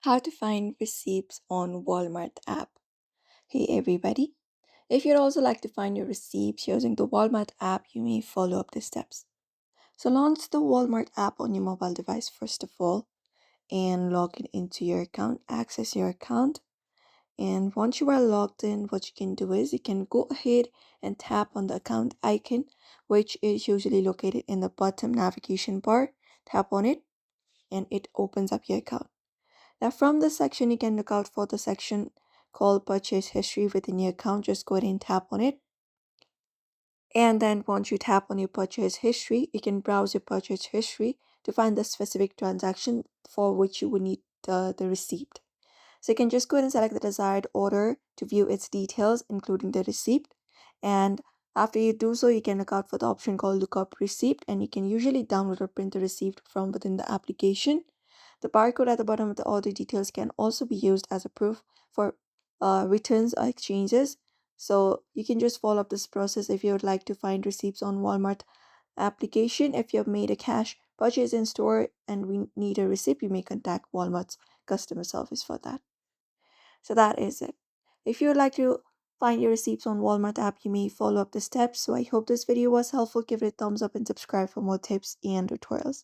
How to find receipts on Walmart app. Hey everybody. If you'd also like to find your receipts using the Walmart app, you may follow up the steps. So launch the Walmart app on your mobile device first of all and log in into your account, access your account. And once you are logged in, what you can do is you can go ahead and tap on the account icon, which is usually located in the bottom navigation bar. Tap on it and it opens up your account. Now from this section, you can look out for the section called purchase history within your account. Just go ahead and tap on it. And then once you tap on your purchase history, you can browse your purchase history to find the specific transaction for which you would need the receipt. So you can just go ahead and select the desired order to view its details, including the receipt. And after you do so, you can look out for the option called lookup receipt, and you can usually download or print the receipt from within the application. The barcode at the bottom of the order details can also be used as a proof for returns or exchanges. So you can just follow up this process if you would like to find receipts on Walmart application. If you have made a cash purchase in store and we need a receipt, you may contact Walmart's customer service for that. So that is it. If you would like to find your receipts on Walmart app, you may follow up the steps. So I hope this video was helpful. Give it a thumbs up and subscribe for more tips and tutorials.